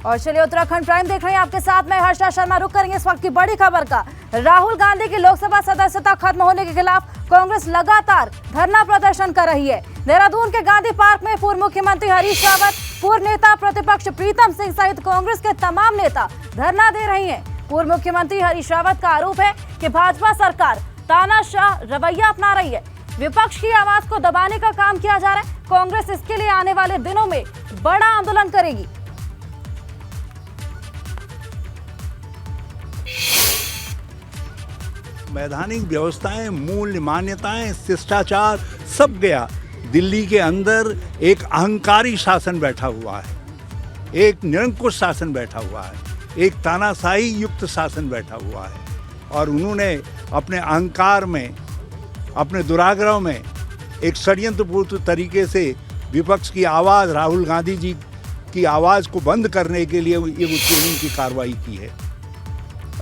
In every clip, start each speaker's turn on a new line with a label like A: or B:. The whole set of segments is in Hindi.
A: और चलिए उत्तराखंड प्राइम देख रहे हैं आपके साथ मैं हर्षा शर्मा। रुक करेंगे इस वक्त की बड़ी खबर का। राहुल गांधी की लोकसभा सदस्यता खत्म होने के खिलाफ कांग्रेस लगातार धरना प्रदर्शन कर रही है। देहरादून के गांधी पार्क में पूर्व मुख्यमंत्री हरीश रावत, पूर्व नेता प्रतिपक्ष प्रीतम सिंह सहित कांग्रेस के तमाम नेता धरना दे रहे हैं। पूर्व मुख्यमंत्री हरीश रावत का आरोप है कि भाजपा सरकार तानाशाह रवैया अपना रही है, विपक्ष की आवाज को दबाने का काम किया जा रहा है। कांग्रेस इसके लिए आने वाले दिनों में बड़ा आंदोलन करेगी।
B: वैधानिक व्यवस्थाएं, मूल्य मान्यताएं, शिष्टाचार सब गया। दिल्ली के अंदर एक अहंकारी शासन बैठा हुआ है, एक निरंकुश शासन बैठा हुआ है, एक तानाशाही युक्त शासन बैठा हुआ है। और उन्होंने अपने अहंकार में, अपने दुराग्रह में एक षड्यंत्रपूर्ण तरीके से विपक्ष की आवाज़, राहुल गांधी जी की आवाज़ को बंद करने के लिए ये उत्पीड़न की कार्रवाई की है।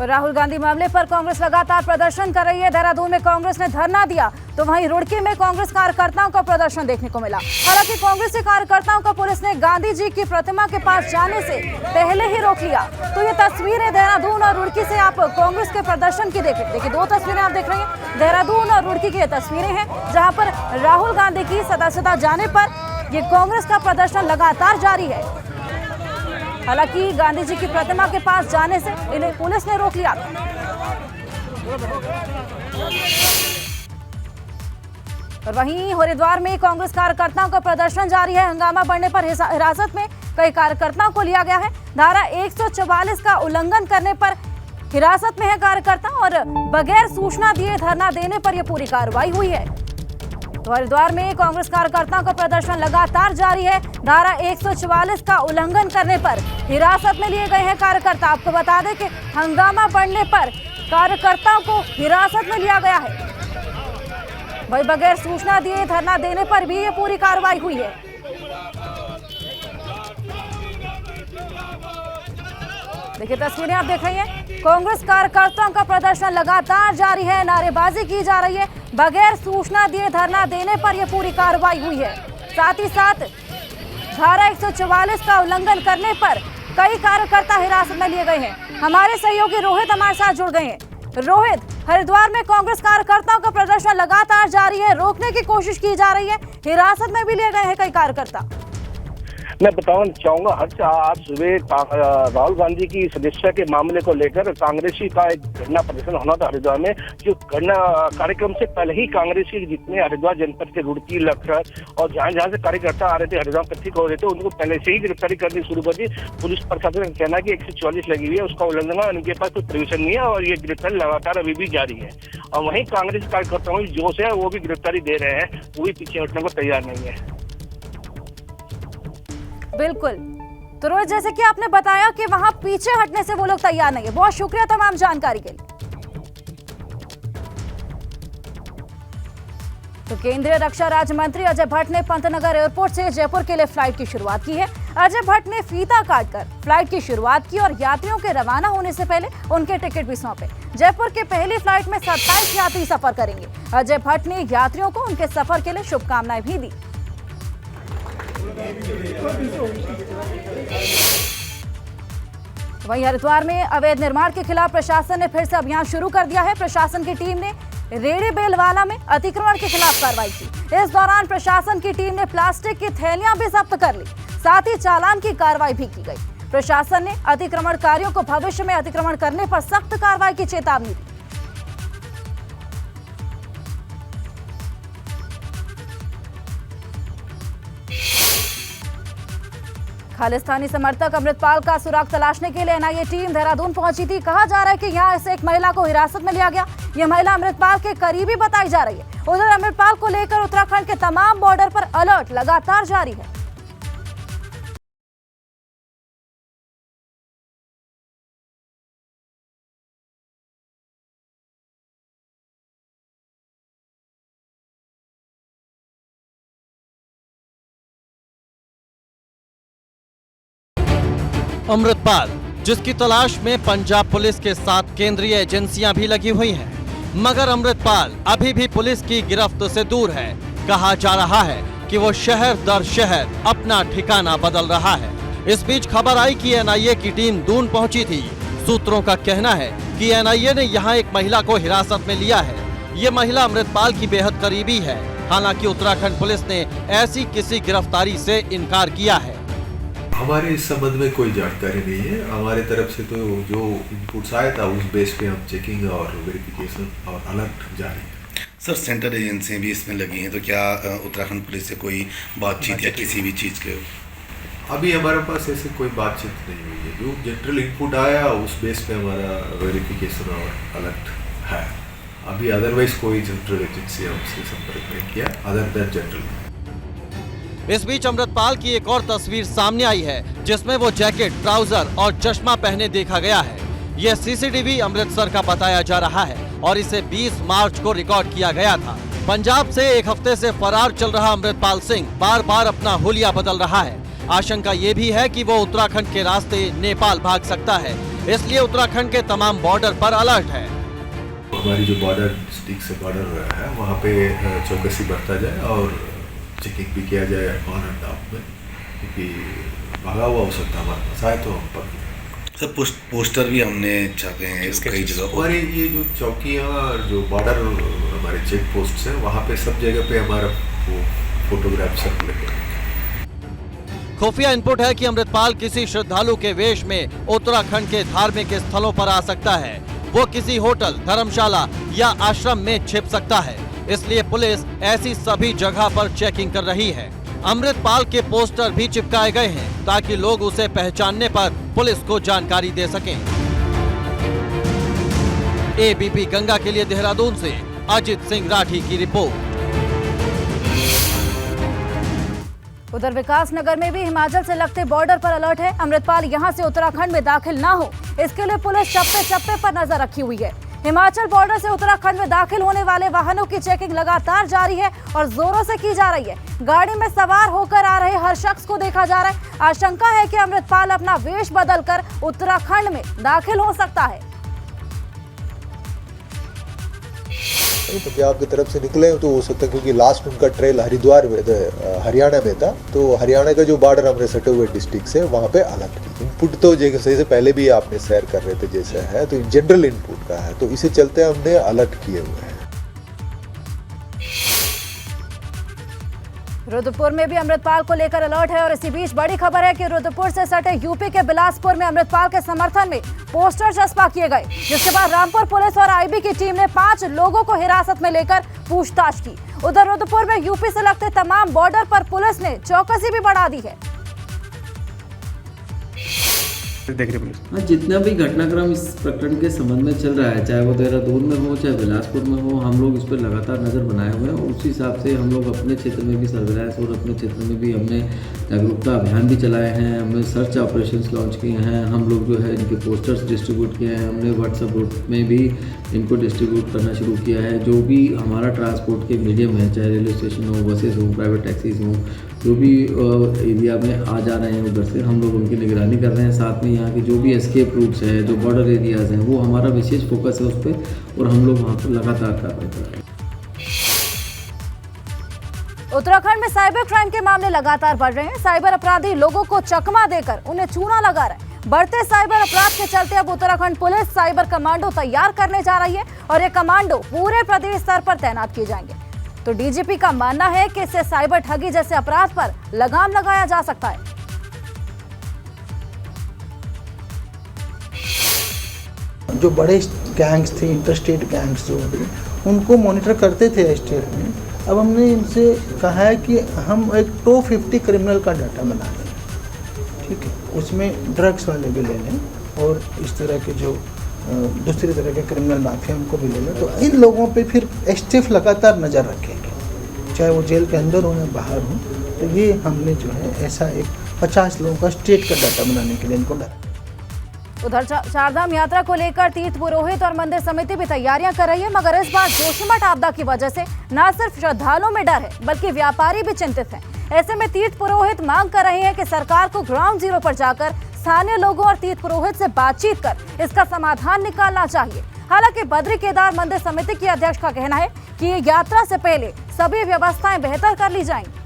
A: राहुल गांधी मामले पर कांग्रेस लगातार प्रदर्शन कर रही है। देहरादून में कांग्रेस ने धरना दिया तो वहीं रुड़की में कांग्रेस कार्यकर्ताओं का प्रदर्शन देखने को मिला। हालांकि कांग्रेस के कार्यकर्ताओं को पुलिस ने गांधी जी की प्रतिमा के पास जाने से पहले ही रोक लिया। तो ये तस्वीरें देहरादून और रुड़की से आप कांग्रेस के प्रदर्शन की देखिए। दो तस्वीरें आप देख रहे हैं, देहरादून और रुड़की की ये तस्वीरें हैं जहाँ पर राहुल गांधी की सदस्यता जाने पर ये कांग्रेस का प्रदर्शन लगातार जारी है। हालांकि गांधी जी की प्रतिमा के पास जाने से इन्हें पुलिस ने रोक लिया। और वहीं हरिद्वार में कांग्रेस कार्यकर्ताओं का प्रदर्शन जारी है। हंगामा बढ़ने पर हिरासत में कई कार्यकर्ताओं को लिया गया है। धारा 144 का उल्लंघन करने पर हिरासत में है कार्यकर्ता और बगैर सूचना दिए धरना देने पर यह पूरी कार्रवाई हुई है। तो हरिद्वार में कांग्रेस कार्यकर्ताओं का प्रदर्शन लगातार जारी है। धारा 144 का उल्लंघन करने पर हिरासत में लिए गए हैं कार्यकर्ता। आपको बता दें कि हंगामा बढ़ने पर कार्यकर्ताओं को हिरासत में लिया गया है। वही बगैर सूचना दिए धरना देने पर भी ये पूरी कार्रवाई हुई है। देखिए तस्वीरें आप देख रही हैं, कांग्रेस कार्यकर्ताओं का प्रदर्शन लगातार जारी है, नारेबाजी की जा रही है। बगैर सूचना दिए धरना देने पर यह पूरी कार्रवाई हुई है। साथ ही साथ धारा 144 का उल्लंघन करने पर कई कार्यकर्ता हिरासत में लिए गए हैं। हमारे सहयोगी रोहित हमारे साथ जुड़ गए हैं। रोहित, हरिद्वार में कांग्रेस कार्यकर्ताओं का प्रदर्शन लगातार जारी है, रोकने की कोशिश की जा रही है, हिरासत में भी लिए गए हैं कई कार्यकर्ता।
C: मैं बताना चाहूंगा हर्ष, आज सुबह राहुल गांधी की सदस्यता के मामले को लेकर कांग्रेसी का एक धरना प्रदर्शन होना था हरिद्वार में। जो धरना कार्यक्रम से पहले ही कांग्रेसी जितने हरिद्वार जनपद के रुड़की, लखर और जहां जहां से कार्यकर्ता आ रहे थे, हरिद्वार इकट्ठे हो रहे थे, उनको पहले से ही गिरफ्तारी करनी शुरू कर दी। पुलिस प्रशासन का कहना है कि 144 लगी हुई है, उसका उल्लंघन, उनके पास कोई परमिशन नहीं है और ये गिरफ्तारी लगातार अभी भी जारी है। और वहीं कांग्रेस कार्यकर्ताओं की जोश है, वो भी गिरफ्तारी दे रहे हैं, वो भी पीछे हटने को तैयार नहीं है।
A: बिल्कुल, तो रोहित जैसे कि आपने बताया कि वहां पीछे हटने से वो लोग तैयार नहीं है। बहुत शुक्रिया तमाम जानकारी के लिए। तो केंद्रीय रक्षा राज्य मंत्री अजय भट्ट ने पंतनगर एयरपोर्ट से जयपुर के लिए फ्लाइट की शुरुआत की है। अजय भट्ट ने फीता काटकर फ्लाइट की शुरुआत की और यात्रियों के रवाना होने से पहले उनके टिकट भी सौंपे। जयपुर के पहली फ्लाइट में 27 यात्री सफर करेंगे। अजय भट्ट ने यात्रियों को उनके सफर के लिए शुभकामनाएं भी दी। वहीं हरिद्वार में अवैध निर्माण के खिलाफ प्रशासन ने फिर से अभियान शुरू कर दिया है। प्रशासन की टीम ने रेड़ी बेलवाला में अतिक्रमण के खिलाफ कार्रवाई की। इस दौरान प्रशासन की टीम ने प्लास्टिक की थैलियां भी जब्त कर ली, साथ ही चालान की कार्रवाई भी की गई। प्रशासन ने अतिक्रमणकारियों को भविष्य में अतिक्रमण करने पर सख्त कार्रवाई की चेतावनी दी। खालिस्तानी समर्थक अमृतपाल का सुराग तलाशने के लिए एनआईए टीम देहरादून पहुंची थी। कहा जा रहा है कि यहां से एक महिला को हिरासत में लिया गया। यह महिला अमृतपाल के करीबी बताई जा रही है। उधर अमृतपाल को लेकर उत्तराखंड के तमाम बॉर्डर पर अलर्ट लगातार जारी है।
D: अमृतपाल, जिसकी तलाश में पंजाब पुलिस के साथ केंद्रीय एजेंसियां भी लगी हुई हैं, मगर अमृतपाल अभी भी पुलिस की गिरफ्त से दूर है। कहा जा रहा है कि वो शहर दर शहर अपना ठिकाना बदल रहा है। इस बीच खबर आई कि एनआईए की टीम दून पहुंची थी। सूत्रों का कहना है कि एनआईए ने यहां एक महिला को हिरासत में लिया है। ये महिला अमृतपाल की बेहद करीबी है। हालांकि उत्तराखंड पुलिस ने ऐसी किसी गिरफ्तारी से इनकार किया है।
E: हमारे इस संबंध में कोई जानकारी नहीं है। हमारे तरफ से तो जो इनपुट्स आया था उस बेस पे हम चेकिंग और वेरिफिकेशन और अलर्ट जारी है।
F: सर, सेंट्रल एजेंसियाँ भी इसमें लगी हैं, तो क्या उत्तराखंड पुलिस से कोई बातचीत या किसी भी चीज़ के?
E: अभी हमारे पास ऐसे कोई बातचीत नहीं हुई है। जो जनरल इनपुट आया उस बेस पे हमारा वेरिफिकेशन और अलर्ट है। अभी अदरवाइज कोई जनरल एजेंसी हमसे संपर्क नहीं किया अदर देन जनरल।
D: इस बीच अमृतपाल की एक और तस्वीर सामने आई है जिसमें वो जैकेट, ट्राउजर और चश्मा पहने देखा गया है। यह सीसीटीवी अमृतसर का बताया जा रहा है और इसे 20 मार्च को रिकॉर्ड किया गया था। पंजाब से एक हफ्ते से फरार चल रहा अमृतपाल सिंह बार बार अपना हुलिया बदल रहा है। आशंका ये भी है कि वो उत्तराखंड के रास्ते नेपाल भाग सकता है, इसलिए उत्तराखंड के तमाम बॉर्डर पर अलर्ट है।
E: हमारी जो बॉर्डर डिस्ट्रिक्ट से बॉर्डर है वहाँ पे चौकसी बरता जाए और चेकिंग भी किया जाए ऑन एंड ऑफ में, क्योंकि भागा हुआ हो सकता है हमारे पास आए तो हम पकड़।
F: सर, पोस्टर भी हमने छापे हैं कई जगह।
E: और ये जो चौकियाँ और जो बॉर्डर हमारे चेक पोस्ट है वहाँ पे सब जगह पे हमारा वो फोटोग्राफ सर्कुलेट है।
D: खुफिया इनपुट है कि अमृतपाल किसी श्रद्धालु के वेश में उत्तराखंड के धार्मिक स्थलों पर आ सकता है। वो किसी होटल, धर्मशाला या आश्रम में छिप सकता है, इसलिए पुलिस ऐसी सभी जगह पर चेकिंग कर रही है। अमृतपाल के पोस्टर भी चिपकाए गए हैं ताकि लोग उसे पहचानने पर पुलिस को जानकारी दे सकें। एबीपी गंगा के लिए देहरादून से अजित सिंह राठी की रिपोर्ट।
A: उधर विकास नगर में भी हिमाचल से लगते बॉर्डर पर अलर्ट है। अमृतपाल यहां से उत्तराखंड में दाखिल ना हो, इसके लिए पुलिस चप्पे चप्पे पर नजर रखी हुई है। हिमाचल बॉर्डर से उत्तराखंड में दाखिल होने वाले वाहनों की चेकिंग लगातार जारी है और जोरों से की जा रही है। गाड़ी में सवार होकर आ रहे हर शख्स को देखा जा रहा है। आशंका है कि अमृतपाल अपना वेश बदलकर उत्तराखंड में दाखिल हो सकता है।
G: पंजाब की तरफ से निकले तो हो सकता है, क्योंकि लास्ट उनका ट्रेल हरिद्वार में हरियाणा में था, तो हरियाणा का जो बॉर्डर हमने सटे हुए डिस्ट्रिक्ट से वहाँ पे अलर्ट की। इनपुट तो जैसे से पहले भी आपने शेयर कर रहे थे जैसे है, तो जनरल इनपुट का है, तो इसे चलते हमने अलर्ट किए हुए हैं।
A: रुद्रपुर में भी अमृतपाल को लेकर अलर्ट है और इसी बीच बड़ी खबर है कि रुद्रपुर से सटे यूपी के बिलासपुर में अमृतपाल के समर्थन में पोस्टर चस्पा किए गए, जिसके बाद रामपुर पुलिस और आईबी की टीम ने 5 लोगों को हिरासत में लेकर पूछताछ की। उधर रुद्रपुर में यूपी से लगते तमाम बॉर्डर पर पुलिस ने चौकसी भी बढ़ा दी है।
H: देख रही पुलिस जितना भी घटनाक्रम इस प्रकरण के संबंध में चल रहा है, चाहे वो देहरादून में हो चाहे बिलासपुर में हो, हम लोग इस पर लगातार नज़र बनाए हुए हैं। उस हिसाब से हम लोग अपने क्षेत्र में भी सर्विलांस और अपने क्षेत्र में भी हमने जागरूकता अभियान भी चलाए हैं। हमने सर्च ऑपरेशंस लॉन्च किए हैं। हम लोग जो है इनके पोस्टर्स डिस्ट्रीब्यूट किए हैं। हमने व्हाट्सएप ग्रुप में भी इनको डिस्ट्रीब्यूट करना शुरू किया है। जो भी हमारा ट्रांसपोर्ट के मीडियम है, चाहे रेलवे स्टेशन हो, बसेस हो, प्राइवेट टैक्सीज हो, जो भी एरिया में आ जा रहे हैं उधर से हम लोग उनकी निगरानी कर रहे हैं। साथ में यहाँ के जो भी एस्केप रूट्स हैं, जो बॉर्डर एरियाज़ हैं, वो हमारा विशेष फोकस है उस पर और हम लोग वहाँ पर लगातार कार्रवाई कर रहे हैं।
A: उत्तराखंड में साइबर क्राइम के मामले लगातार बढ़ रहे हैं। साइबर अपराधी लोगों को चकमा देकर उन्हें चूना लगा रहे हैं। बढ़ते साइबर अपराध के चलते अब उत्तराखंड पुलिस साइबर कमांडो तैयार करने जा रही है और ये कमांडो पूरे प्रदेश स्तर पर तैनात किए जाएंगे। तो डीजीपी का मानना है कि इससे साइबर ठगी जैसे अपराध पर लगाम लगाया जा सकता है।
I: जो बड़े गैंग्स थे, इंटरस्टेट गैंग्स जो थे, उनको मॉनिटर करते थे स्टेट में। अब हमने इनसे कहा है कि हम एक टॉप 50 क्रिमिनल का डाटा बना लें, ठीक है, उसमें ड्रग्स वाले भी ले लें और इस तरह के जो दूसरी तरह के क्रिमिनल माफिया उनको भी ले लें। तो इन लोगों पे फिर एसटीएफ लगातार नज़र रखेंगे, चाहे वो जेल के अंदर हो या बाहर हो। तो ये हमने जो है ऐसा एक 50 लोगों का स्टेट का डाटा बनाने के लिए इनको डाला।
A: उधर चारधाम यात्रा को लेकर तीर्थ पुरोहित और मंदिर समिति भी तैयारियां कर रही है, मगर इस बार जोशीमठ आपदा की वजह से न सिर्फ श्रद्धालुओं में डर है बल्कि व्यापारी भी चिंतित हैं। ऐसे में तीर्थ पुरोहित मांग कर रहे हैं कि सरकार को ग्राउंड जीरो पर जाकर स्थानीय लोगों और तीर्थ पुरोहित से बातचीत कर इसका समाधान निकालना चाहिए। हालांकि बद्री केदार मंदिर समिति की अध्यक्ष का कहना है कि ये यात्रा से पहले सभी व्यवस्थाएं बेहतर कर ली जाएंगी।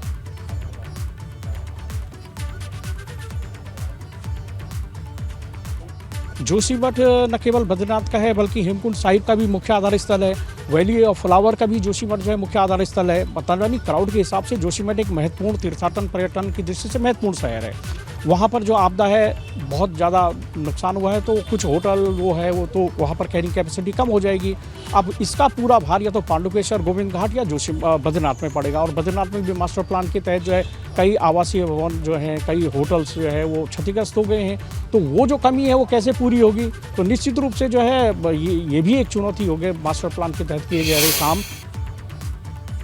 J: जोशीमठ न केवल बद्रीनाथ का है बल्कि हेमकुंड साहिब का भी मुख्य आधार स्थल है। वैली ऑफ फ्लावर का भी जोशीमठ जो है मुख्य आधार स्थल है। मतदानी क्राउड के हिसाब से जोशीमठ एक महत्वपूर्ण तीर्थाटन पर्यटन की दृष्टि से महत्वपूर्ण शहर है। वहाँ पर जो आपदा है बहुत ज़्यादा नुकसान हुआ है, तो कुछ होटल वो है वो तो वहाँ पर कैरिंग कैपेसिटी कम हो जाएगी। अब इसका पूरा भार या तो पांडुकेश्वर, गोविंद घाट या बद्रीनाथ में पड़ेगा। और बद्रीनाथ में भी मास्टर प्लान के तहत जो है कई आवासीय भवन जो हैं, कई होटल्स जो है वो क्षतिग्रस्त हो गए हैं। तो वो जो कमी है वो कैसे पूरी होगी, तो निश्चित रूप से जो है ये भी एक चुनौती होगी मास्टर प्लान के तहत किए जा रहे काम।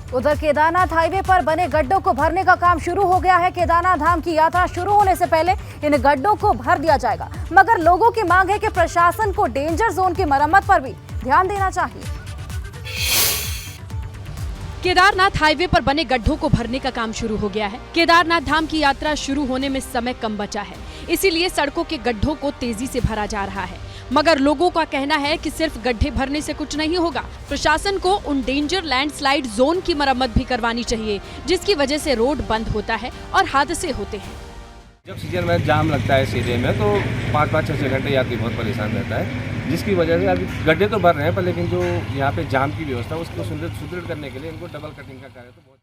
A: उधर केदारनाथ हाईवे पर बने गड्ढों को भरने का काम शुरू हो गया है। केदारनाथ धाम की यात्रा शुरू होने से पहले इन गड्ढों को भर दिया जाएगा, मगर लोगों की मांग है कि प्रशासन को डेंजर जोन की मरम्मत पर भी ध्यान देना चाहिए।
K: केदारनाथ हाईवे पर बने गड्ढों को भरने का काम शुरू हो गया है। केदारनाथ धाम की यात्रा शुरू होने में समय कम बचा है, इसीलिए सड़कों के गड्ढों को तेजी से भरा जा रहा है। मगर लोगों का कहना है कि सिर्फ गड्ढे भरने से कुछ नहीं होगा, प्रशासन को उन डेंजर लैंडस्लाइड जोन की मरम्मत भी करवानी चाहिए, जिसकी वजह से रोड बंद होता है और हादसे होते हैं।
L: जब सीजन में जाम लगता है सीधे में तो 5-5, 6-6 घंटे यात्री बहुत परेशान रहता है, जिसकी वजह से अभी गड्ढे तो भर रहे हैं पर लेकिन जो यहाँ पे जाम की व्यवस्था उसको सुदृढ़ करने के लिए इनको डबल कटिंग का कार्य तो बहुत।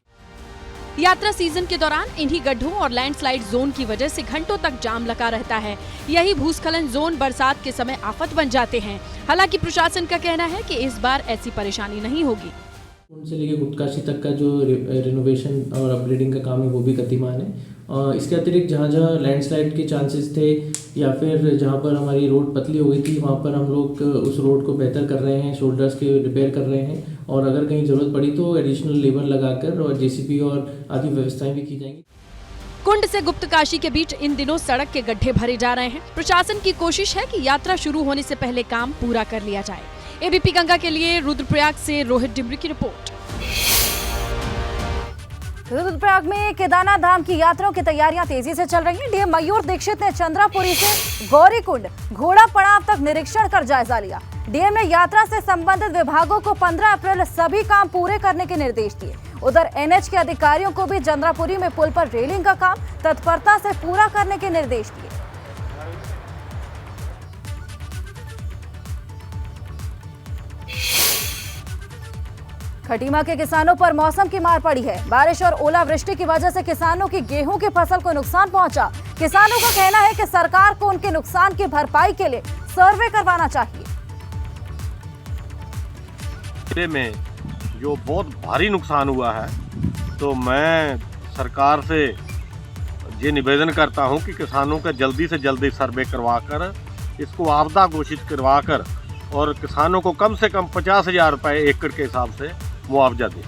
K: यात्रा सीजन के दौरान इन्हीं गड्ढों और लैंडस्लाइड जोन की वजह से घंटों तक जाम लगा रहता है। यही भूस्खलन जोन बरसात के समय आफत बन जाते हैं। हालांकि प्रशासन का कहना है कि इस बार ऐसी परेशानी नहीं होगी।
H: उनसे लेके गुप्तकाशी तक का जो रिनोवेशन और अपग्रेडिंग का काम है वो भी गतिमान है। इसके अतिरिक्त जहाँ जहाँ लैंडस्लाइड के चांसेस थे या फिर जहाँ पर हमारी रोड पतली हो गई थी वहाँ पर हम लोग उस रोड को बेहतर कर रहे हैं, शोल्डर्स के रिपेयर कर रहे हैं और अगर कहीं ज़रूरत पड़ी तो एडिशनल लेबर लगाकर और जेसीबी और आदि व्यवस्थाएं भी की जाएंगी।
K: कुंड से गुप्तकाशी के बीच इन दिनों सड़क के गड्ढे भरे जा रहे हैं। प्रशासन की कोशिश है कि यात्रा शुरू होने से पहले काम पूरा कर लिया जाए। एबीपी गंगा के लिए रुद्रप्रयाग से रोहित डिमरी की रिपोर्ट।
A: रुद्रप्रयाग में केदारनाथ धाम की यात्राओं की तैयारियां तेजी से चल रही हैं। डीएम मयूर दीक्षित ने चंद्रापुरी से गौरीकुंड घोड़ा पड़ाव तक निरीक्षण कर जायजा लिया। डीएम ने यात्रा से संबंधित विभागों को 15 अप्रैल सभी काम पूरे करने के निर्देश दिए। उधर एनएच के अधिकारियों को भी चंद्रापुरी में पुल पर रेलिंग का काम तत्परता से पूरा करने के निर्देश दिए। खटीमा के किसानों पर मौसम की मार पड़ी है। बारिश और ओलावृष्टि की वजह से किसानों की गेहूं की फसल को नुकसान पहुंचा। किसानों का कहना है कि सरकार को उनके नुकसान की भरपाई के लिए सर्वे करवाना चाहिए।
M: में जो बहुत भारी नुकसान हुआ है तो मैं सरकार से ये निवेदन करता हूं कि किसानों का जल्दी से जल्दी सर्वे करवाकर इसको आपदा घोषित करवाकर और किसानों को कम से कम 50,000 रुपए एकड़ के हिसाब से मुआवजा दें।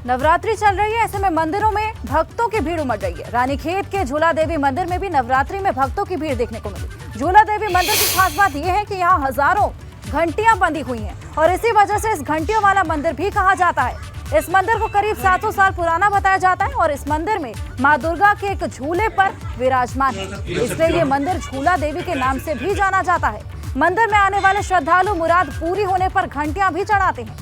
A: नवरात्रि चल रही है, ऐसे में मंदिरों में भक्तों की भीड़ उमड़ रही है। रानीखेत के झूला देवी मंदिर में भी नवरात्रि में भक्तों की भीड़ देखने को मिली। झूला देवी मंदिर की खास बात यह है कि यहाँ हजारों घंटियां बंधी हुई हैं और इसी वजह से इस घंटियों वाला मंदिर भी कहा जाता है। इस मंदिर को करीब 700 साल पुराना बताया जाता है और इस मंदिर में मां दुर्गा के एक झूले पर विराजमान है, इसलिए ये मंदिर झूला देवी के नाम से भी जाना जाता है। मंदिर में आने वाले श्रद्धालु मुराद पूरी होने पर घंटियां भी चढ़ाते हैं।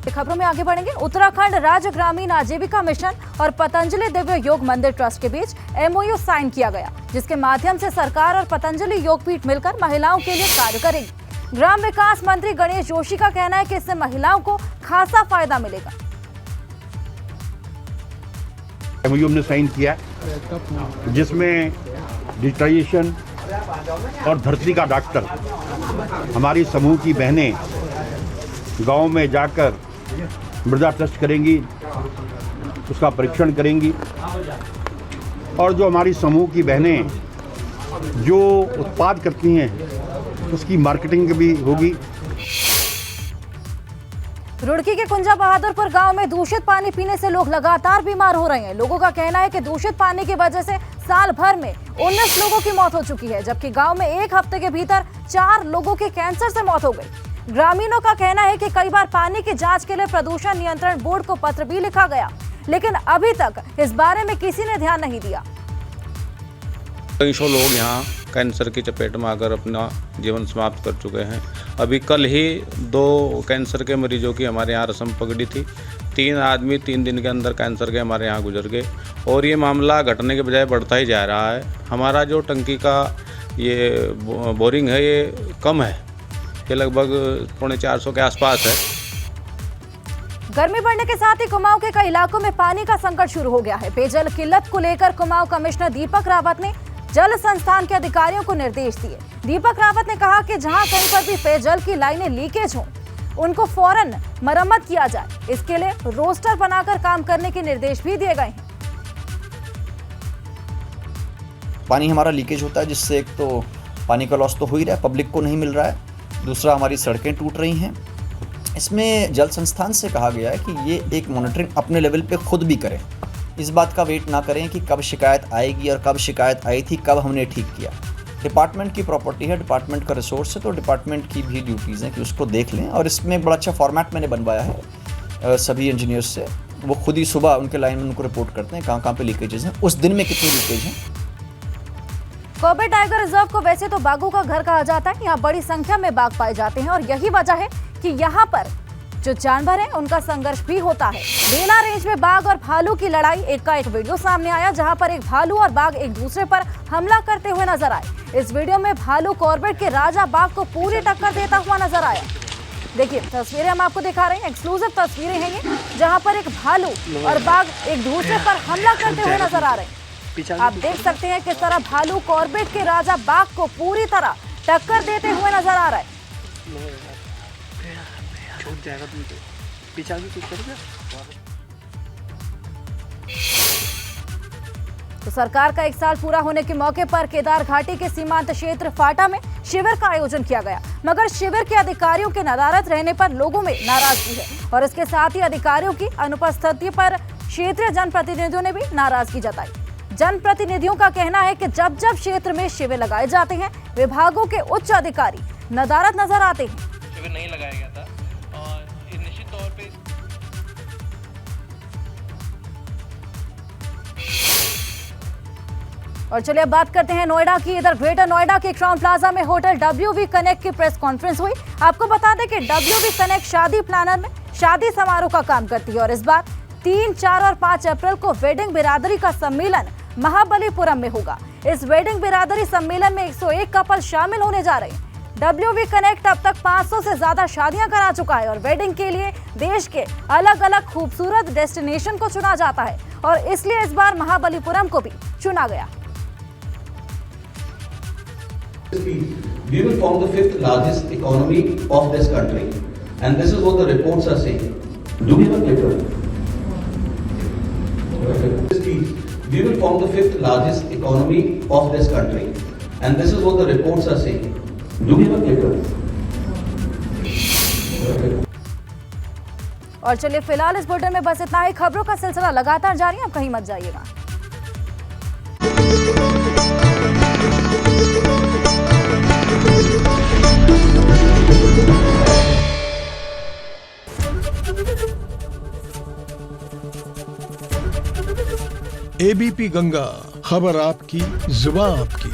A: खबरों में आगे बढ़ेंगे। उत्तराखंड राज्य ग्रामीण आजीविका मिशन और पतंजलि दिव्य योग मंदिर ट्रस्ट के बीच एमओयू साइन किया गया, जिसके माध्यम से सरकार और पतंजलि योगपीठ मिलकर महिलाओं के लिए कार्य करेगी। ग्राम विकास मंत्री गणेश जोशी का कहना है कि इससे महिलाओं को खासा फायदा मिलेगा।
B: एमओयू ने साइन किया जिसमें डिजिटाइजेशन और धरती का डॉक्टर हमारी समूह की बहनें गांव में जाकर मृदा टेस्ट करेंगी, उसका परीक्षण करेंगी और जो हमारी समूह की बहनें जो उत्पाद करती हैं उसकी मार्केटिंग भी होगी।
A: रुड़की के कुंजा बहादुरपुर गांव में दूषित पानी पीने से लोग लगातार बीमार हो रहे हैं। लोगों का कहना है कि दूषित पानी की वजह से साल भर में 19 लोगों की मौत हो चुकी है, जबकि गांव में एक हफ्ते के भीतर 4 लोगों की कैंसर से मौत हो गई। ग्रामीणों का कहना है कि कई बार पानी की जांच के लिए प्रदूषण नियंत्रण बोर्ड को पत्र भी लिखा गया, लेकिन अभी तक इस बारे में किसी ने ध्यान नहीं दिया।
N: कई सौ लोग यहाँ कैंसर की चपेट में आकर अपना जीवन समाप्त कर चुके हैं। अभी कल ही 2 कैंसर के मरीजों की हमारे यहाँ रस्म पकड़ी थी। 3 आदमी 3 दिन के अंदर कैंसर के हमारे यहाँ गुजर गए और ये मामला घटने के बजाय बढ़ता ही जा रहा है। हमारा जो टंकी का ये बोरिंग है ये कम है, ये लगभग 450 के आसपास है।
A: गर्मी बढ़ने के साथ ही कुमाऊं के कई इलाकों में पानी का संकट शुरू हो गया है। पेयजल किल्लत को लेकर कुमाऊं कमिश्नर दीपक रावत ने जल संस्थान के अधिकारियों को निर्देश दिए। दीपक रावत ने कहा कि जहां कहीं पर भी पेयजल की लाइनें लीकेज हों, उनको फौरन मरम्मत किया जाए। इसके लिए रोस्टर बनाकर काम करने के निर्देश भी दिए गए हैं।
O: पानी हमारा लीकेज होता है, जिससे एक तो पानी का लॉस तो हो ही रहा है, पब्लिक को नहीं मिल रहा है, दूसरा हमारी सड़कें टूट रही हैं। इसमें जल संस्थान से कहा गया है कि ये एक मॉनिटरिंग अपने लेवल पे खुद भी करें। इस बात का वेट ना करें कि कब शिकायत आएगी और कब शिकायत आई थी, कब हमने ठीक किया। डिपार्टमेंट की प्रॉपर्टी है, डिपार्टमेंट का रिसोर्स है, तो डिपार्टमेंट की भी ड्यूटीज़ हैं कि उसको देख लें। और इसमें एक बड़ा अच्छा फॉर्मेट मैंने बनवाया है सभी इंजीनियर्स से, वो खुद ही सुबह उनके लाइन में उनको रिपोर्ट करते हैं कहाँ पे लीकेजेस हैं, उस दिन में कितनी लीकेज हैं।
A: कॉर्बेट टाइगर रिजर्व को वैसे तो बाघों का घर कहा जाता है। यहाँ बड़ी संख्या में बाघ पाए जाते हैं और यही वजह है कि यहाँ पर जो जानवर हैं उनका संघर्ष भी होता है। बेला रेंज में बाघ और भालू की लड़ाई एक वीडियो सामने आया, जहां पर एक भालू और बाघ एक दूसरे पर हमला करते हुए नजर आए। इस वीडियो में भालू कॉर्बेट के राजा बाघ को पूरी टक्कर देता हुआ नजर आया। देखिए तस्वीरें हम आपको दिखा रहे हैं, एक्सक्लूसिव तस्वीरें हैं ये, जहां पर एक भालू और बाघ एक दूसरे पर हमला करते हुए नजर आ रहे हैं। आप देख सकते हैं किस तरह भालू कॉर्बेट के राजा बाघ को पूरी तरह टक्कर देते हुए नजर आ रहा है। तो सरकार का 1 साल पूरा होने के मौके पर केदार घाटी के सीमांत क्षेत्र फाटा में शिविर का आयोजन किया गया, मगर शिविर के अधिकारियों के नदारद रहने पर लोगों में नाराजगी है और इसके साथ ही अधिकारियों की अनुपस्थिति पर क्षेत्रीय जनप्रतिनिधियों ने भी नाराजगी जताई। जनप्रतिनिधियों का कहना है कि जब जब क्षेत्र में शिविर लगाए जाते हैं, विभागों के उच्च अधिकारी नदारद नजर आते हैं।
P: शिविर नहीं लगाया गया था और निश्चित तौर पे
A: और चलिए अब बात करते हैं नोएडा की। इधर ग्रेटर नोएडा के क्राउन प्लाजा में होटल WV कनेक्ट की प्रेस कॉन्फ्रेंस हुई। आपको बता दें कि WV कनेक्ट शादी प्लानर में शादी समारोह का काम करती है और इस बार 3, 4 और 5 अप्रैल को वेडिंग बिरादरी का सम्मेलन महाबलीपुरम में होगा। इस वेडिंग बिरादरी सम्मेलन में 101 कपल शामिल होने जा रहे हैं। WV कनेक्ट अब तक 500 से ज्यादा शादियां करा चुका है और वेडिंग के लिए देश के अलग अलग खूबसूरत डेस्टिनेशन को चुना जाता है और इसलिए इस बार महाबलीपुरम को भी चुना गया।
Q: We will form the 5th largest economy of this country, and this is what the reports are saying. Do we have a clicker? We will form the 5th largest economy of this country, and this is what the reports are saying. Do we have a clicker?
A: और चलिए फिलहाल इस बुलेटिन में बस इतना ही। खबरों का सिलसिला लगातार जारी है, आप कहीं मत जाइएगा।
R: ABP गंगा, खबर आपकी, जुबान आपकी।